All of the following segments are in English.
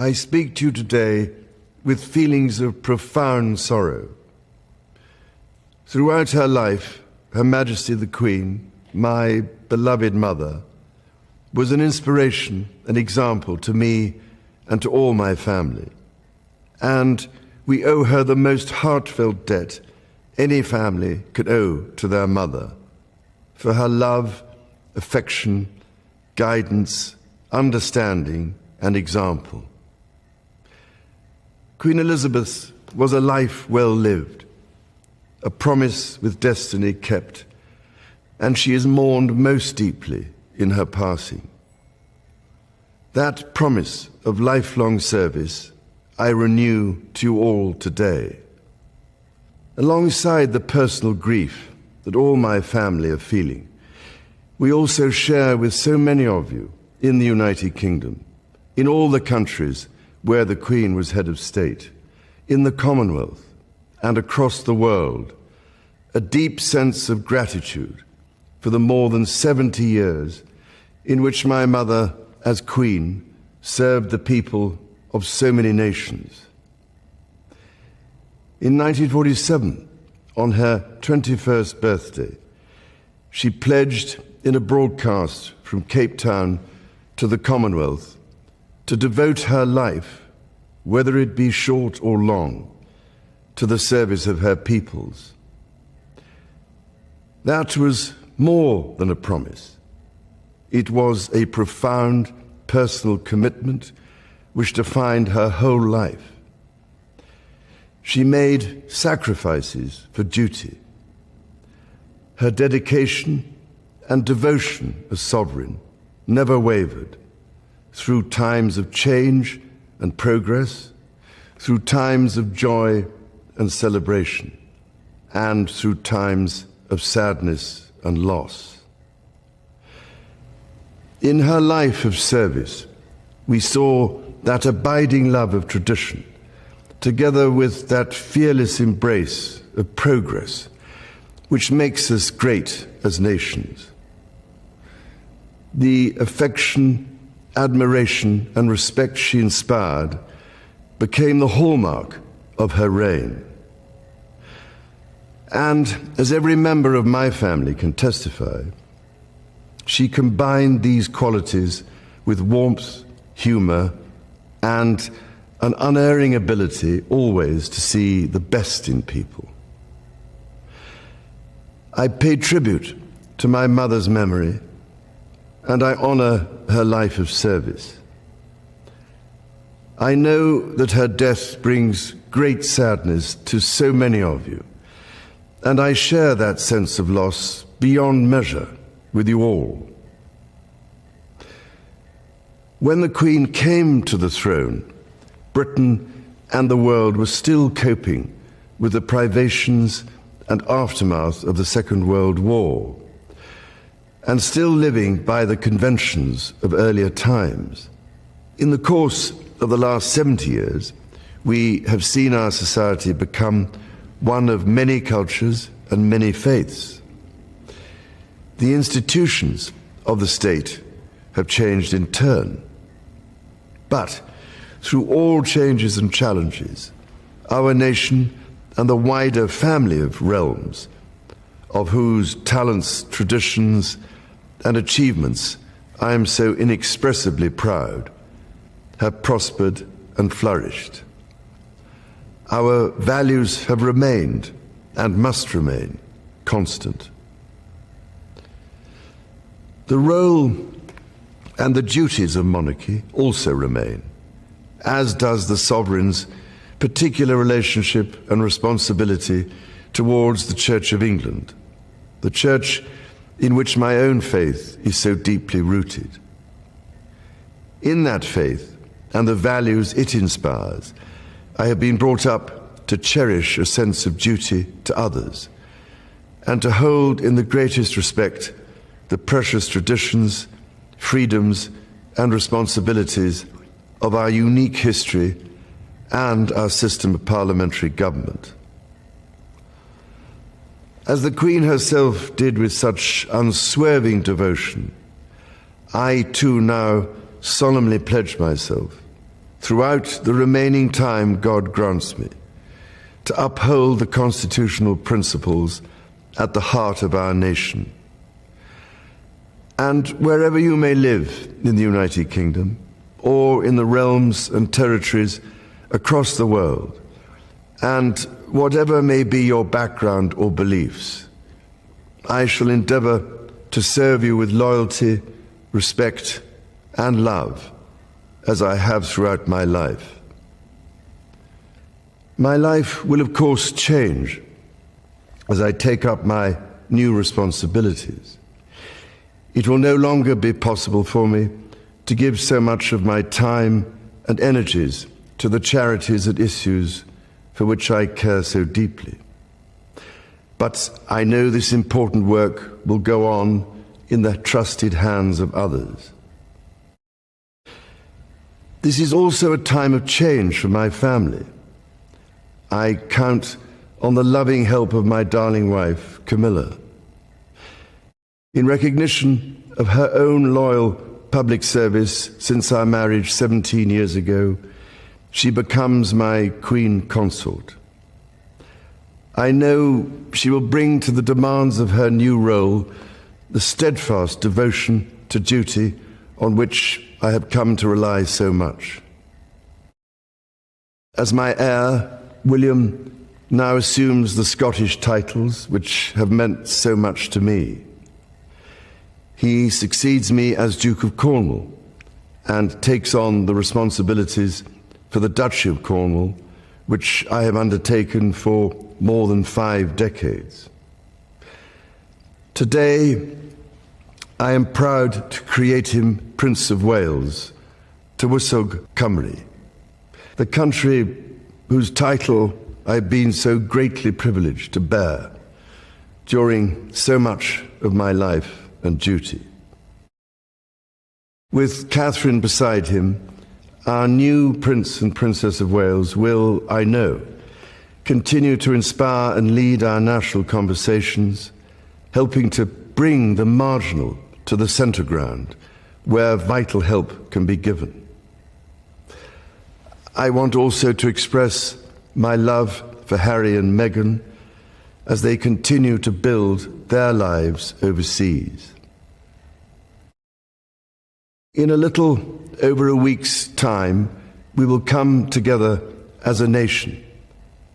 I speak to you today with feelings of profound sorrow. Throughout her life, Her Majesty the Queen, my beloved mother, was an inspiration, an example to me and to all my family. And we owe her the most heartfelt debt any family could owe to their mother, for her love, affection, guidance, understanding, and example. Queen Elizabeth was a life well lived, a promise with destiny kept, and she is mourned most deeply in her passing. That promise of lifelong service I renew to you all today. Alongside the personal grief that all my family are feeling, we also share with so many of you in the United Kingdom, in all the countries where the Queen was head of state, in the Commonwealth and across the world, a deep sense of gratitude for the more than 70 years in which my mother, as Queen, served the people of so many nations. In 1947, on her 21st birthday, she pledged in a broadcast from Cape Town to the Commonwealth to devote her life, whether it be short or long, to the service of her peoples. That was more than a promise. It was a profound personal commitment which defined her whole life. She made sacrifices for duty. Her dedication and devotion as sovereign never wavered, through times of change and progress, through times of joy and celebration, and through times of sadness and loss. In her life of service, we saw that abiding love of tradition, together with that fearless embrace of progress, which makes us great as nations. The affection, admiration, and respect she inspired became the hallmark of her reign. And as every member of my family can testify, she combined these qualities with warmth, humor, and an unerring ability always to see the best in people. I pay tribute to my mother's memory, and I honor her life of service. I know that her death brings great sadness to so many of you, and I share that sense of loss beyond measure with you all. When the Queen came to the throne, Britain and the world were still coping with the privations and aftermath of the Second World War, and still living by the conventions of earlier times. In the course of the last 70 years, we have seen our society become one of many cultures and many faiths. The institutions of the state have changed in turn. But through all changes and challenges, our nation and the wider family of realms, of whose talents, traditions, and achievements I am so inexpressibly proud, have prospered and flourished. Our values have remained and must remain constant. The role and the duties of monarchy also remain, as does the sovereign's particular relationship and responsibility towards the Church of England, the church in which my own faith is so deeply rooted. In that faith and the values it inspires, I have been brought up to cherish a sense of duty to others and to hold in the greatest respect the precious traditions, freedoms, and responsibilities of our unique history and our system of parliamentary government. As the Queen herself did with such unswerving devotion, I too now solemnly pledge myself throughout the remaining time God grants me, to uphold the constitutional principles at the heart of our nation. And wherever you may live in the United Kingdom, or in the realms and territories across the world, and whatever may be your background or beliefs, I shall endeavor to serve you with loyalty, respect, and love, as I have throughout my life. My life will, of course, change as I take up my new responsibilities. It will no longer be possible for me to give so much of my time and energies to the charities and issues for which I care so deeply. But I know this important work will go on in the trusted hands of others. This is also a time of change for my family. I count on the loving help of my darling wife, Camilla. In recognition of her own loyal public service since our marriage 17 years ago, she becomes my Queen Consort. I know she will bring to the demands of her new role the steadfast devotion to duty on which I have come to rely so much. As my heir, William now assumes the Scottish titles which have meant so much to me. He succeeds me as Duke of Cornwall and takes on the responsibilities for the Duchy of Cornwall, which I have undertaken for more than 5 decades. Today, I am proud to create him Prince of Wales, Tywysog Cymru, the country whose title I've been so greatly privileged to bear during so much of my life and duty. With Catherine beside him, our new Prince and Princess of Wales will, I know, continue to inspire and lead our national conversations, helping to bring the marginal to the centre ground, where vital help can be given. I want also to express my love for Harry and Meghan as they continue to build their lives overseas. In a little over a week's time, we will come together as a nation,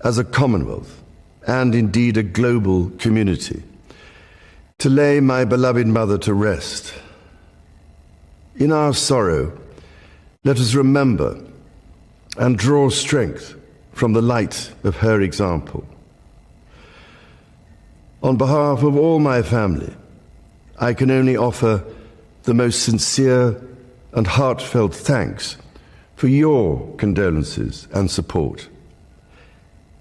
as a Commonwealth, and indeed a global community, to lay my beloved mother to rest. In our sorrow, let us remember and draw strength from the light of her example. On behalf of all my family, I can only offer the most sincere and heartfelt thanks for your condolences and support.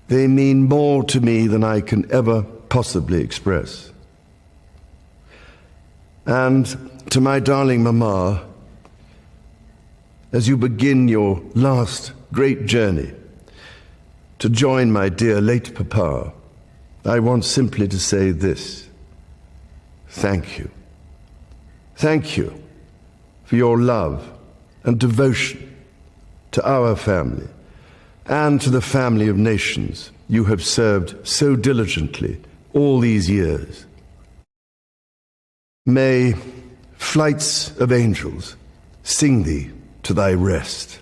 They mean more to me than I can ever possibly express. And to my darling Mama, as you begin your last great journey to join my dear late Papa, I want simply to say this: thank you. Thank you for your love and devotion to our family and to the family of nations you have served so diligently all these years. May flights of angels sing thee to thy rest.